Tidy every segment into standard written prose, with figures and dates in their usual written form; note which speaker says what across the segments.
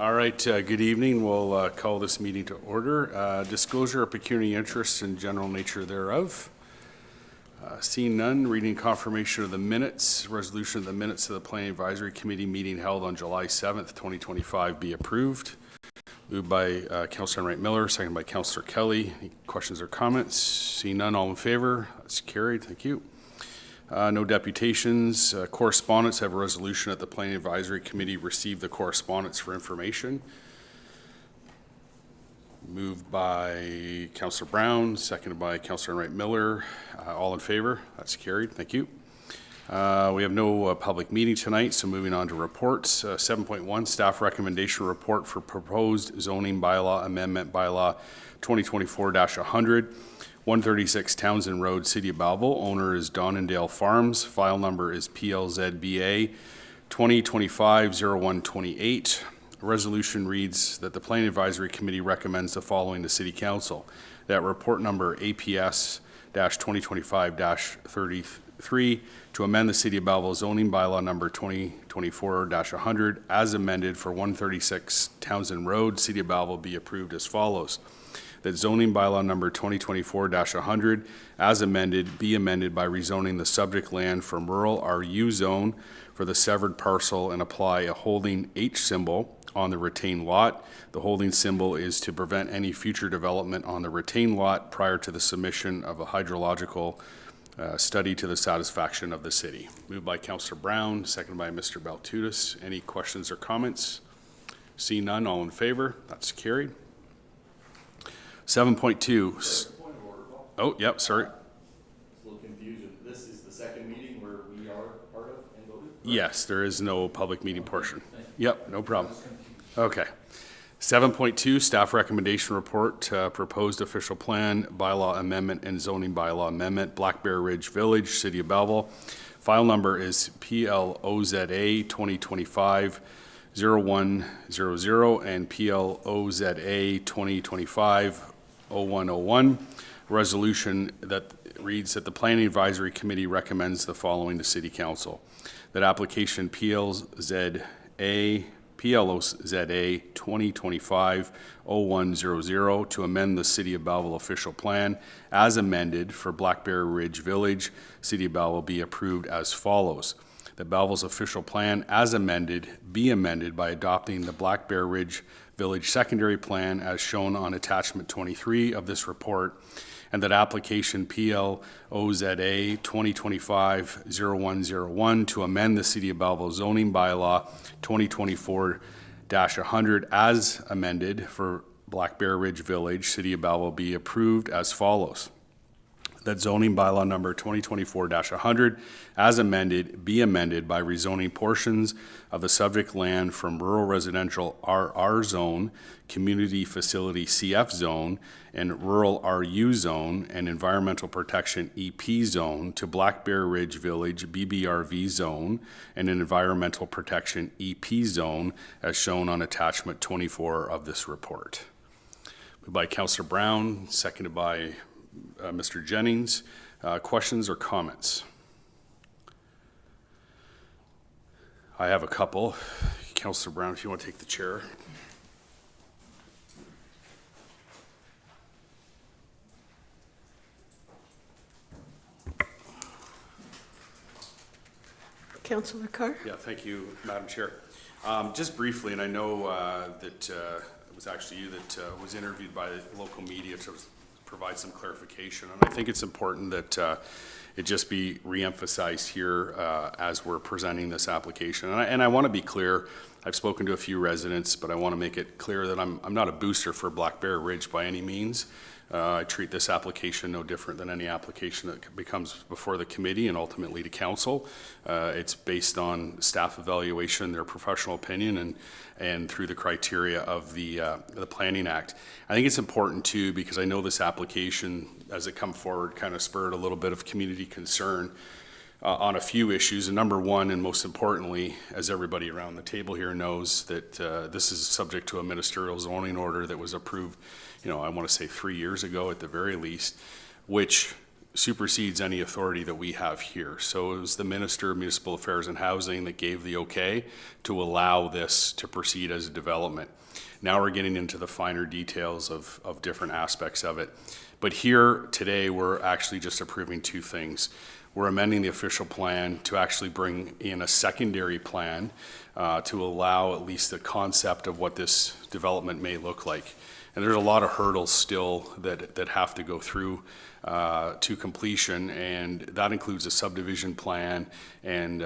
Speaker 1: All right, good evening. We'll call this meeting to order. Disclosure of pecuniary interests and general nature thereof. Seeing none, reading confirmation of the minutes, resolution of the minutes of the Planning Advisory Committee meeting held on July 7th, 2025 be approved. Moved by Councillor Wright Miller, seconded by Councillor Kelly. Any questions or comments? Seeing none, all in favor? That's carried. Thank you. No deputations. Correspondence, have a resolution that the Planning Advisory Committee received the correspondence for information. Moved by Councillor Brown, seconded by Councillor Wright Miller. All in favor? That's carried. Thank you. We have no public meeting tonight, so moving on to reports. 7.1, staff recommendation report for proposed zoning bylaw amendment bylaw 2024-100. 136 Townsend Road, City of Belleville. Owner is Donnandale Farms. File number is PLZBA 2025-0128. Resolution reads that the Planning Advisory Committee recommends the following to City Council. That report number APS-2025-33 to amend the City of Belleville zoning bylaw number 2024-100 as amended for 136 Townsend Road, City of Belleville be approved as follows. That zoning bylaw number 2024-100 as amended be amended by rezoning the subject land from rural RU zone for the severed parcel and apply a holding H symbol on the retained lot. The holding symbol is to prevent any future development on the retained lot prior to the submission of a hydrological study to the satisfaction of the city. Moved by Councillor Brown, seconded by Mr. Baltutis. Any questions or comments? See none, all in favor? That's carried. 7.2. Oh, yep, sorry.
Speaker 2: It's a little confusion. This is the second meeting where we are part of and voted?
Speaker 1: Yes, there is no public meeting portion. Yep, no problem. Okay. 7.2, staff recommendation report, proposed official plan, bylaw amendment and zoning bylaw amendment, Black Bear Ridge Village, City of Belleville. File number is PLOZA 2025-0100 and PLOZA 2025-0101. Resolution that reads that the Planning Advisory Committee recommends the following to City Council. That application PLOZA 2025-0100 to amend the City of Belleville official plan as amended for Black Bear Ridge Village, City of Belleville be approved as follows. The Belleville's official plan as amended be amended by adopting the Black Bear Ridge Village secondary plan as shown on attachment 23 of this report, and that application PLOZA 2025-0101 to amend the City of Belleville zoning bylaw 2024-100 as amended for Black Bear Ridge Village, City of Belleville be approved as follows. That zoning bylaw number 2024-100 as amended be amended by rezoning portions of the subject land from rural residential RR zone, community facility CF zone, and rural RU zone and environmental protection EP zone to Black Bear Ridge Village BBRV zone and an environmental protection EP zone as shown on attachment 24 of this report. Moved by Councillor Brown, seconded by Mr. Jennings. Questions or comments? I have a couple. Councillor Brown, if you want to take the chair.
Speaker 3: Councillor Carr.
Speaker 1: Yeah, thank you, Madam Chair. Just briefly, and I know that it was actually you that was interviewed by the local media to provide some clarification, and I think it's important that it just be re-emphasized here as we're presenting this application. And I want to be clear, I've spoken to a few residents, but I want to make it clear that I'm not a booster for Black Bear Ridge by any means. I treat this application no different than any application that becomes before the committee and ultimately to council. It's based on staff evaluation, their professional opinion, and through the criteria of the Planning Act. I think it's important too, because I know this application, as it come forward, kind of spurred a little bit of community concern on a few issues. And number one, and most importantly, as everybody around the table here knows, that this is subject to a ministerial zoning order that was approved, I want to say 3 years ago at the very least, which supersedes any authority that we have here. So it was the Minister of Municipal Affairs and Housing that gave the okay to allow this to proceed as a development. Now we're getting into the finer details of different aspects of it. But here today, we're actually just approving two things. We're amending the official plan to actually bring in a secondary plan to allow at least the concept of what this development may look like. And there's a lot of hurdles still that have to go through to completion, and that includes a subdivision plan and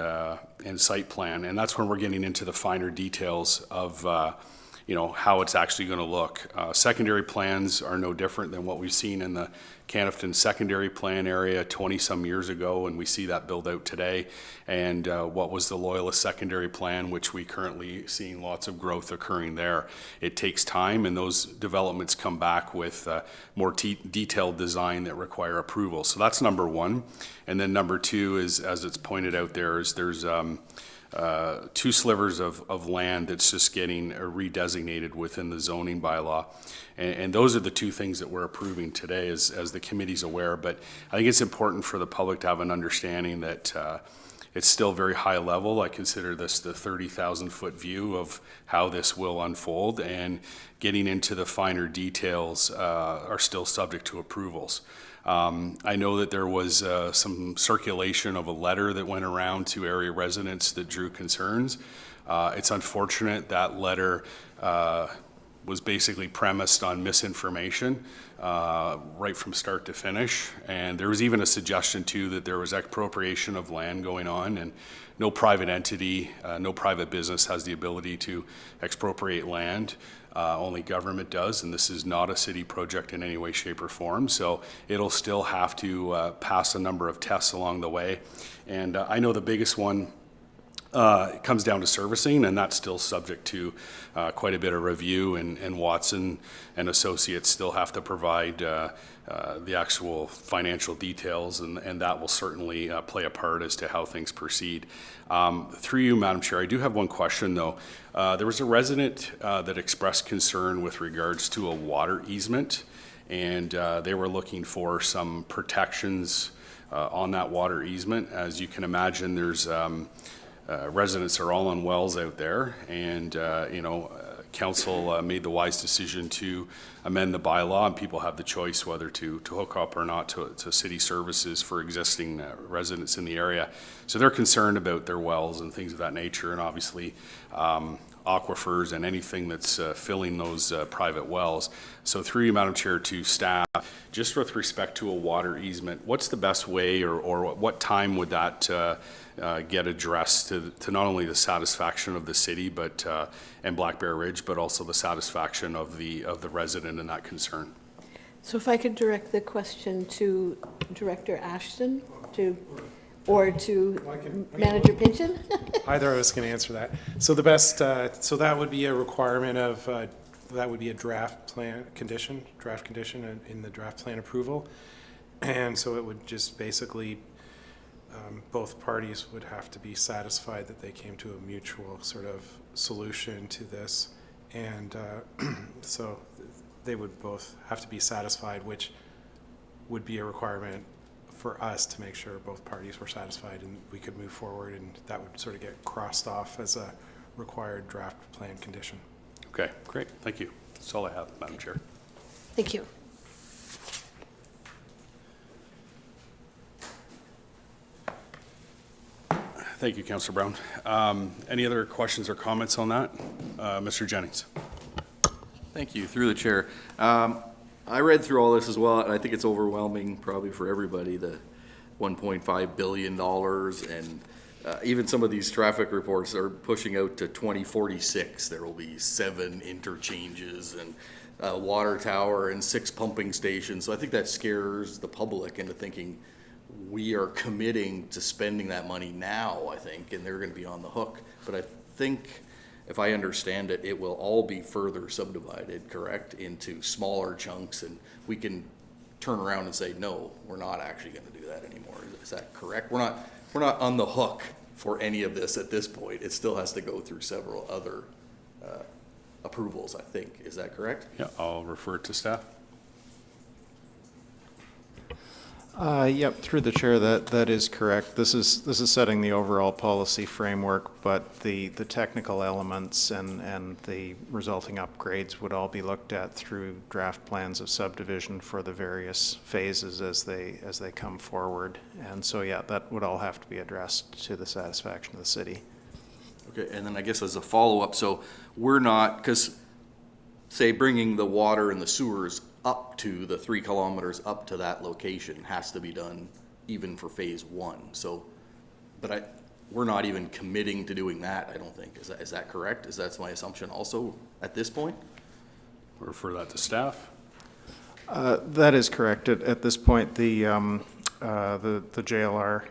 Speaker 1: site plan. And that's when we're getting into the finer details of how it's actually going to look. Secondary plans are no different than what we've seen in the Canifton secondary plan area 20-some years ago, and we see that build out today. And what was the Loyalist secondary plan, which we currently seeing lots of growth occurring there. It takes time, and those developments come back with more detailed design that require approval. So that's number one. And then number two is, as it's pointed out there, is there's two slivers of land that's just getting redesignated within the zoning bylaw. And those are the two things that we're approving today, as the committee's aware. But I think it's important for the public to have an understanding that it's still very high level. I consider this the 30,000-foot view of how this will unfold, and getting into the finer details are still subject to approvals. I know that there was some circulation of a letter that went around to area residents that drew concerns. It's unfortunate that letter was basically premised on misinformation right from start to finish. And there was even a suggestion too that there was expropriation of land going on, and no private entity, no private business has the ability to expropriate land. Only government does, and this is not a city project in any way, shape, or form. So it'll still have to pass a number of tests along the way. And I know the biggest one comes down to servicing, and that's still subject to quite a bit of review, and Watson and Associates still have to provide the actual financial details, and that will certainly play a part as to how things proceed. Through you, Madam Chair, I do have one question though. There was a resident that expressed concern with regards to a water easement, and they were looking for some protections on that water easement. As you can imagine, there's residents are all on wells out there, and council made the wise decision to amend the bylaw, and people have the choice whether to hook up or not to city services for existing residents in the area. So they're concerned about their wells and things of that nature, and obviously aquifers and anything that's filling those private wells. So through you, Madam Chair, to staff, just with respect to a water easement, what's the best way, or what time would that get addressed to not only the satisfaction of the city and Black Bear Ridge, but also the satisfaction of the resident and that concern?
Speaker 3: So if I could direct the question to Director Ashton or to Manager Pinchin?
Speaker 4: Either of us can answer that. So the best, so that would be a requirement of, that would be a draft condition in the draft plan approval. And so it would just basically, both parties would have to be satisfied that they came to a mutual sort of solution to this. And so they would both have to be satisfied, which would be a requirement for us to make sure both parties were satisfied and we could move forward, and that would sort of get crossed off as a required draft plan condition.
Speaker 1: Okay, great, thank you. That's all I have, Madam Chair.
Speaker 3: Thank you.
Speaker 1: Thank you, Councillor Brown. Any other questions or comments on that? Mr. Jennings.
Speaker 2: Thank you, through the chair. I read through all this as well, and I think it's overwhelming probably for everybody, the $1.5 billion, and even some of these traffic reports are pushing out to 2046. There will be 7 interchanges and a water tower and 6 pumping stations. So I think that scares the public into thinking we are committing to spending that money now, I think, and they're going to be on the hook. But I think, if I understand it, it will all be further subdivided, correct, into smaller chunks, and we can turn around and say, no, we're not actually going to do that anymore. Is that correct? We're not on the hook for any of this at this point. It still has to go through several other approvals, I think. Is that correct?
Speaker 1: Yeah, I'll refer it to staff.
Speaker 5: Yep, through the chair, that is correct. This is setting the overall policy framework, but the technical elements and the resulting upgrades would all be looked at through draft plans of subdivision for the various phases as they come forward. And so, yeah, that would all have to be addressed to the satisfaction of the city.
Speaker 2: Okay, and then I guess as a follow-up, so we're not, because say bringing the water and the sewers up to the 3 kilometers up to that location has to be done even for phase 1. So, but we're not even committing to doing that, I don't think. Is that correct? That's my assumption also at this point?
Speaker 1: Refer that to staff.
Speaker 5: That is correct. At this point, the JLR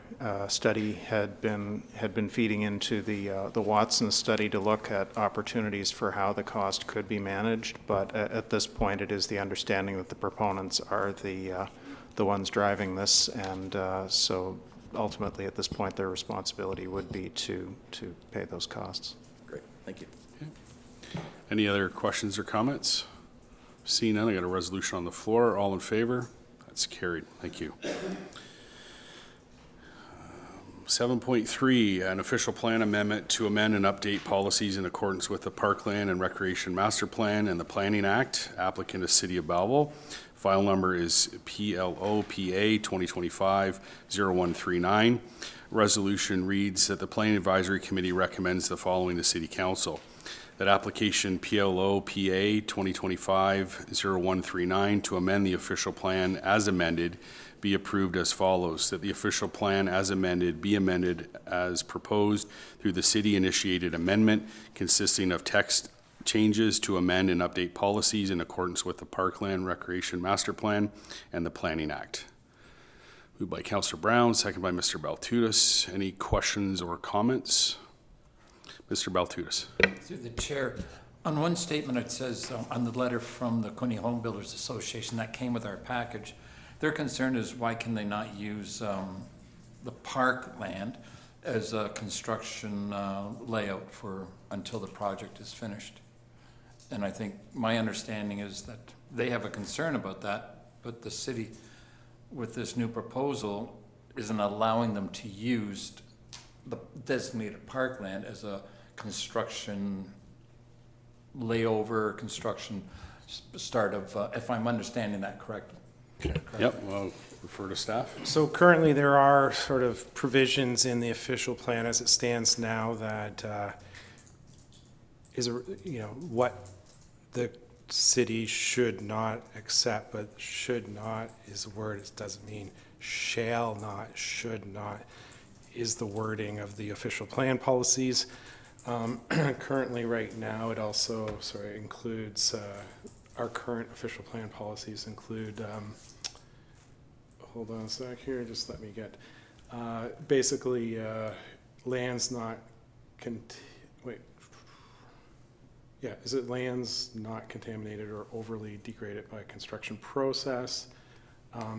Speaker 5: study had been feeding into the Watson study to look at opportunities for how the cost could be managed. But at this point, it is the understanding that the proponents are the ones driving this, and so ultimately, at this point, their responsibility would be to pay those costs.
Speaker 2: Great, thank you.
Speaker 1: Any other questions or comments? Seeing none, I got a resolution on the floor. All in favor? That's carried. Thank you. 7.3, an official plan amendment to amend and update policies in accordance with the Parkland and Recreation Master Plan and the Planning Act. Applicant is City of Belleville. File number is PLOPA 2025-0139. Resolution reads that the Planning Advisory Committee recommends the following to City Council. That application PLOPA 2025-0139 to amend the official plan as amended be approved as follows. That the official plan as amended be amended as proposed through the city-initiated amendment consisting of text changes to amend and update policies in accordance with the Parkland Recreation Master Plan and the Planning Act. Moved by Councillor Brown, second by Mr. Baltutis. Any questions or comments? Mr. Baltutis.
Speaker 6: Through the chair, on one statement it says on the letter from the Quinte Home Builders Association that came with our package, their concern is why can they not use the parkland as a construction layout for until the project is finished. And I think my understanding is that they have a concern about that, but the city with this new proposal isn't allowing them to use the designated parkland as a construction layover, construction start of, if I'm understanding that correctly.
Speaker 1: Yep, well, refer to staff.
Speaker 4: So currently, there are sort of provisions in the official plan as it stands now that what the city should not accept, but should not is a word, it doesn't mean shall not, should not, is the wording of the official plan policies. Currently, right now, it also includes, our current official plan policies include, hold on a sec here, just let me get, basically, lands not, lands not contaminated or overly degraded by construction process.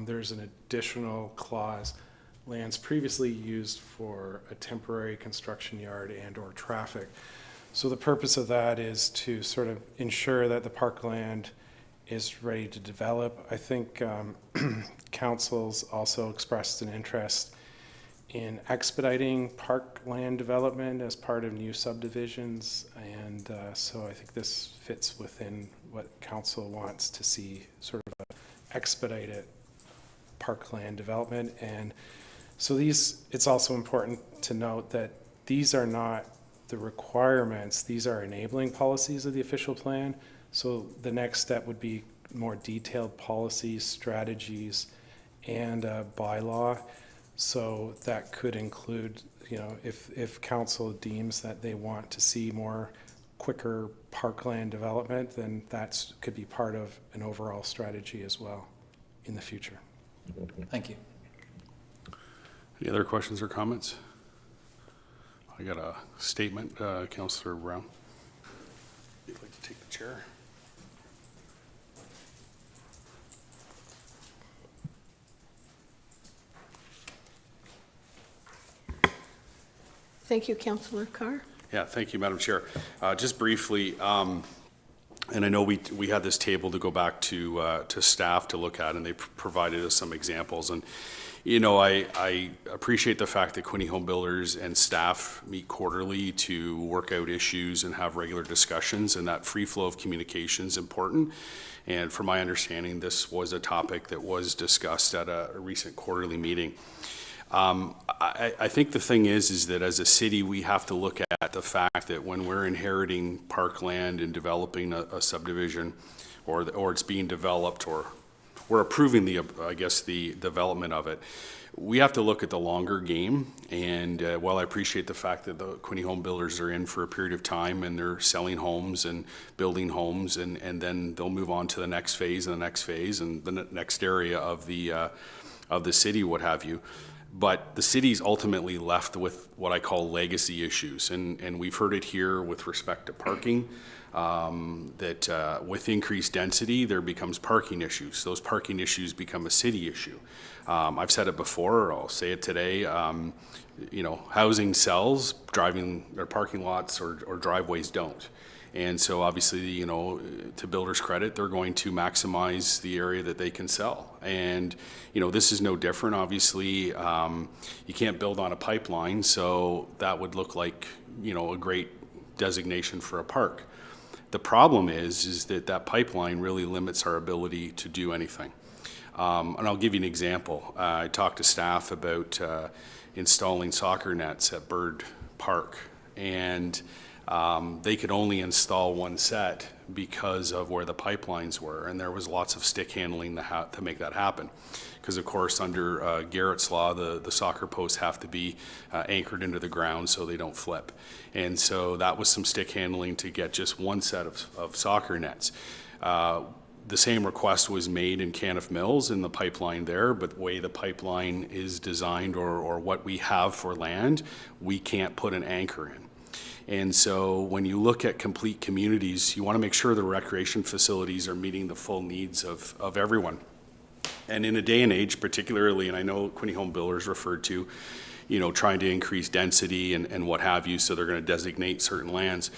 Speaker 4: There's an additional clause, lands previously used for a temporary construction yard and or traffic. So the purpose of that is to sort of ensure that the parkland is ready to develop. I think council's also expressed an interest in expediting parkland development as part of new subdivisions. And so I think this fits within what council wants to see, sort of an expedited parkland development. And so it's also important to note that these are not the requirements, these are enabling policies of the official plan. So the next step would be more detailed policies, strategies, and bylaw. So that could include, if council deems that they want to see more quicker parkland development, then that could be part of an overall strategy as well in the future.
Speaker 6: Thank you.
Speaker 1: Any other questions or comments? I got a statement, Councillor Brown. If you'd like to take the chair.
Speaker 3: Thank you, Councillor Carr.
Speaker 1: Yeah, thank you, Madam Chair. Just briefly, And I know we had this table to go back to staff to look at, and they provided us some examples. And, you know, I appreciate the fact that Quinte Home Builders and staff meet quarterly to work out issues and have regular discussions, and that free flow of communication is important. And from my understanding, this was a topic that was discussed at a recent quarterly meeting. I think the thing is that as a city, we have to look at the fact that when we're inheriting parkland and developing a subdivision, or it's being developed, or we're approving the development of it, we have to look at the longer game. And while I appreciate the fact that the Quinte Home Builders are in for a period of time and they're selling homes and building homes, and then they'll move on to the next phase and the next phase and the next area of the city, what have you. But the city's ultimately left with what I call legacy issues. And we've heard it here with respect to parking, that with increased density, there becomes parking issues. Those parking issues become a city issue. I've said it before, I'll say it today, you know, housing sells, driving or parking lots or driveways don't. And so obviously, you know, to builders' credit, they're going to maximize the area that they can sell. And, you know, this is no different. Obviously, you can't build on a pipeline, so that would look like, you know, a great designation for a park. The problem is that pipeline really limits our ability to do anything. And I'll give you an example. I talked to staff about installing soccer nets at Bird Park, and they could only install one set because of where the pipelines were, and there was lots of stick handling to make that happen. Because of course, under Garrett's law, the soccer posts have to be anchored into the ground so they don't flip. And so that was some stick handling to get just one set of soccer nets. The same request was made in Canniff Mills in the pipeline there, but the way the pipeline is designed, or what we have for land, we can't put an anchor in. And so when you look at complete communities, you want to make sure the recreation facilities are meeting the full needs of everyone. And in a day and age, particularly, and I know Quinte Home Builders referred to, you know, trying to increase density and what have you, so they're going to designate certain lands.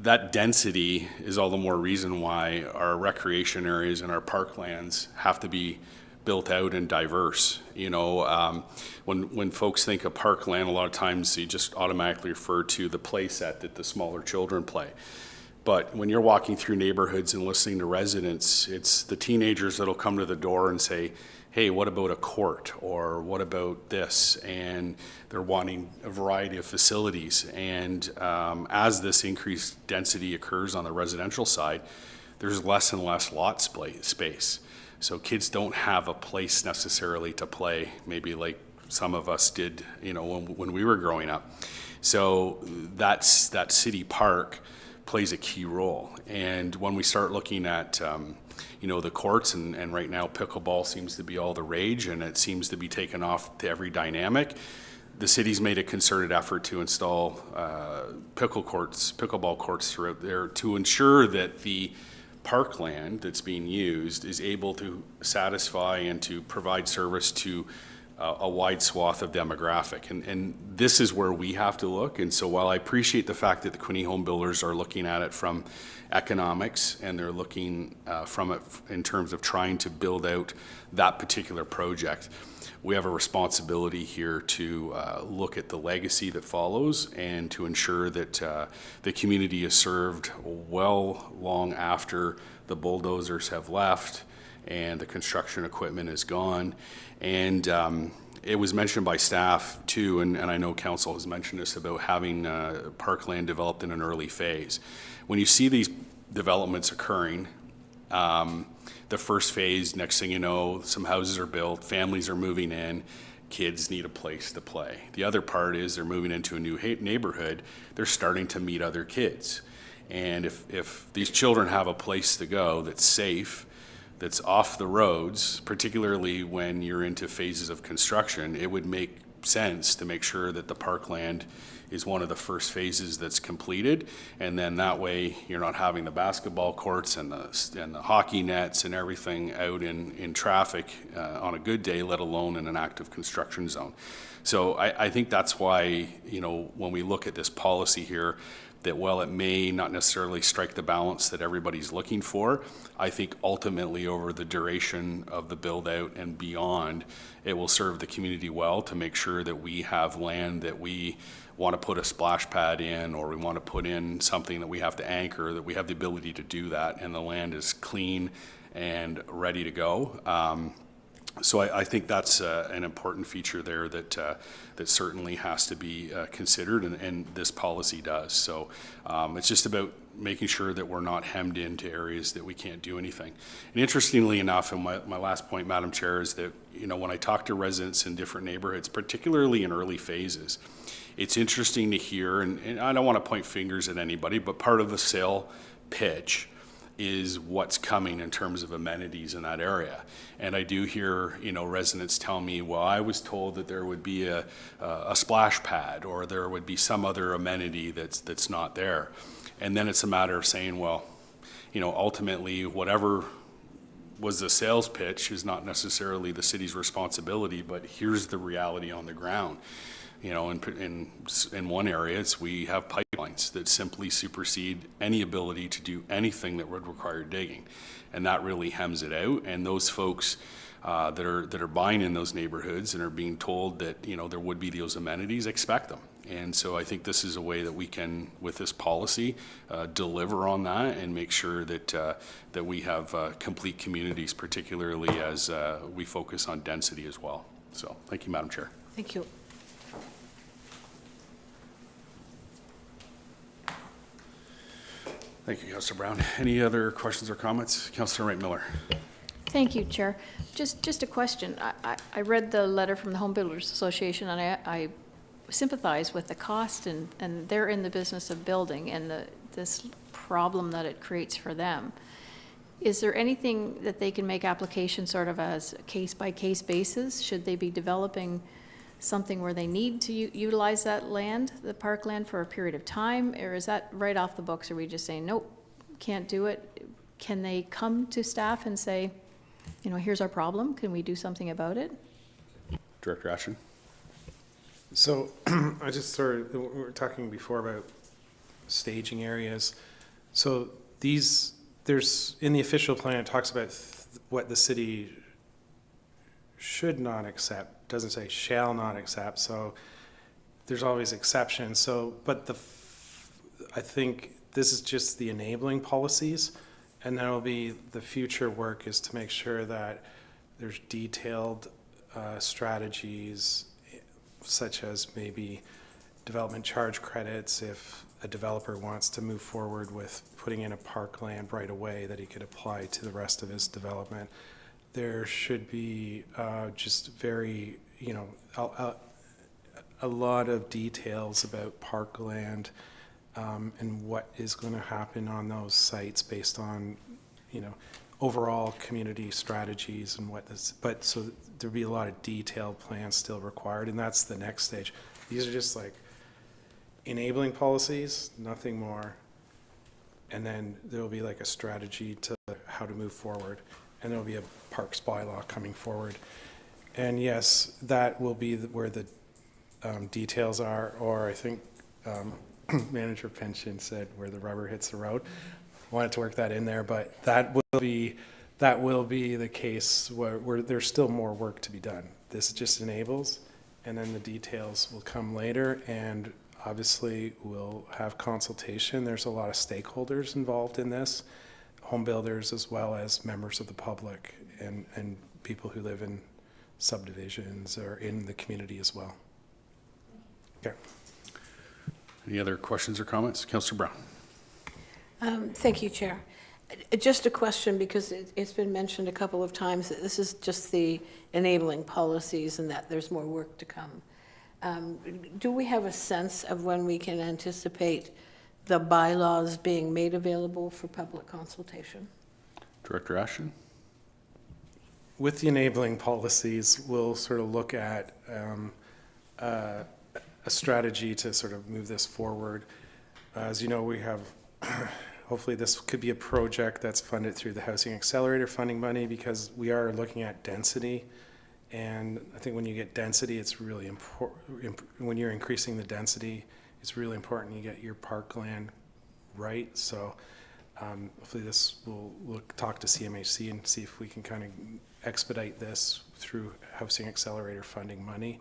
Speaker 1: That density is all the more reason why our recreation areas and our parklands have to be built out and diverse. You know, when folks think of parkland, a lot of times you just automatically refer to the play set that the smaller children play. But when you're walking through neighborhoods and listening to residents, it's the teenagers that'll come to the door and say, hey, what about a court, or what about this? And they're wanting a variety of facilities. And as this increased density occurs on the residential side, there's less and less lot space. So kids don't have a place necessarily to play, maybe like some of us did, you know, when we were growing up. So that city park plays a key role. And when we start looking at, you know, the courts, and right now pickleball seems to be all the rage, and it seems to be taken off to every dynamic. The city's made a concerted effort to install pickleball courts throughout there to ensure that the parkland that's being used is able to satisfy and to provide service to a wide swath of demographic. And this is where we have to look. And so while I appreciate the fact that the Quinte Home Builders are looking at it from economics, and they're looking from it in terms of trying to build out that particular project, we have a responsibility here to look at the legacy that follows, and to ensure that the community is served well long after the bulldozers have left and the construction equipment is gone. And it was mentioned by staff too, and I know council has mentioned this, about having parkland developed in an early phase. When you see these developments occurring, the first phase, next thing you know, some houses are built, families are moving in, kids need a place to play. The other part is they're moving into a new neighborhood, they're starting to meet other kids. And if these children have a place to go that's safe, that's off the roads, particularly when you're into phases of construction, it would make sense to make sure that the parkland is one of the first phases that's completed, and then that way you're not having the basketball courts and the hockey nets and everything out in traffic on a good day, let alone in an active construction zone. So I think that's why, you know, when we look at this policy here, that while it may not necessarily strike the balance that everybody's looking for, I think ultimately over the duration of the build out and beyond, it will serve the community well to make sure that we have land that we want to put a splash pad in, or we want to put in something that we have to anchor, that we have the ability to do that, and the land is clean and ready to go. So I think that's an important feature there that that certainly has to be considered, and this policy does. So it's just about making sure that we're not hemmed into areas that we can't do anything. And interestingly enough, and my last point, Madam Chair, is that, you know, when I talk to residents in different neighborhoods, particularly in early phases, it's interesting to hear, and I don't want to point fingers at anybody, but part of the sale pitch is what's coming in terms of amenities in that area. And I do hear, you know, residents tell me, well, I was told that there would be a splash pad, or there would be some other amenity that's not there. And then it's a matter of saying, well, you know, ultimately, whatever was the sales pitch is not necessarily the city's responsibility, but here's the reality on the ground. You know, in one area, we have pipelines that simply supersede any ability to do anything that would require digging, and that really hems it out. And those folks that are buying in those neighborhoods and are being told that, you know, there would be those amenities, expect them. And so I think this is a way that we can, with this policy, deliver on that and make sure that that we have complete communities, particularly as we focus on density as well. So thank you, Madam Chair.
Speaker 3: Thank you.
Speaker 1: Thank you, Councillor Brown. Any other questions or comments? Councillor Wright Miller.
Speaker 7: Thank you, Chair. Just a question. I read the letter from the Home Builders Association, and I sympathize with the cost, and they're in the business of building, and this problem that it creates for them. Is there anything that they can make application sort of as a case-by-case basis? Should they be developing something where they need to utilize that land, the parkland, for a period of time? Or is that right off the books? Are we just saying, nope, can't do it? Can they come to staff and say, you know, here's our problem, can we do something about it?
Speaker 1: Director Ashton.
Speaker 4: So I just we were talking before about staging areas. So there's, in the official plan, it talks about what the city should not accept. Doesn't say shall not accept, so there's always exceptions. So, but I think this is just the enabling policies, and then will be the future work is to make sure that there's detailed strategies, such as maybe development charge credits if a developer wants to move forward with putting in a parkland right away that he could apply to the rest of his development. There should be just very, you know, a lot of details about parkland and what is going to happen on those sites based on, you know, overall community strategies and what this, but so there'll be a lot of detailed plans still required, and that's the next stage. These are just like enabling policies, nothing more. And then there'll be like a strategy to how to move forward. And there'll be a parks bylaw coming forward. And yes, that will be where the details are, or I think Manager Pension said where the rubber hits the road. Wanted to work that in there, but that will be the case where there's still more work to be done. This just enables, and then the details will come later, and obviously we'll have consultation. There's a lot of stakeholders involved in this, home builders as well as members of the public and people who live in subdivisions or in the community as well. Okay.
Speaker 1: Any other questions or comments? Councillor Brown.
Speaker 3: Thank you, Chair. Just a question, because it's been mentioned a couple of times that this is just the enabling policies and that there's more work to come. Do we have a sense of when we can anticipate the bylaws being made available for public consultation?
Speaker 1: Director Ashton.
Speaker 4: With the enabling policies, we'll sort of look at a strategy to sort of move this forward. As you know, we have, hopefully this could be a project that's funded through the Housing Accelerator funding money, because we are looking at density. And I think when you get density, it's really important. When you're increasing the density, it's really important you get your parkland right. So hopefully this will talk to CMHC and see if we can kind of expedite this through Housing Accelerator funding money.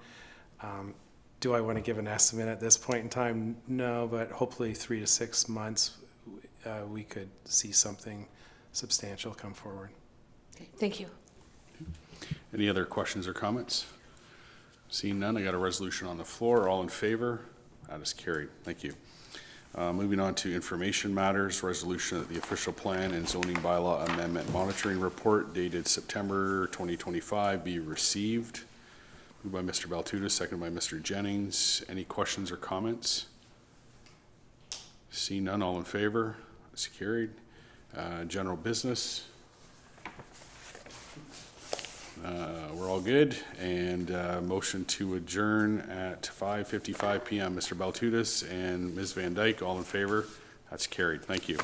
Speaker 4: Do I want to give an estimate at this point in time? No, but hopefully 3 to 6 months, we could see something substantial come forward.
Speaker 3: Okay, thank you.
Speaker 1: Any other questions or comments? Seeing none, I got a resolution on the floor. All in favor? That is carried. Thank you. Moving on to information matters, resolution that the official plan and zoning bylaw amendment monitoring report dated September 2025 be received. Moved by Mr. Baltutis, seconded by Mr. Jennings. Any questions or comments? See none, all in favor? That's carried. General business. We're all good, and motion to adjourn at 5:55 PM. Mr. Baltutis and Ms. Van Dyke, all in favor? That's carried. Thank you.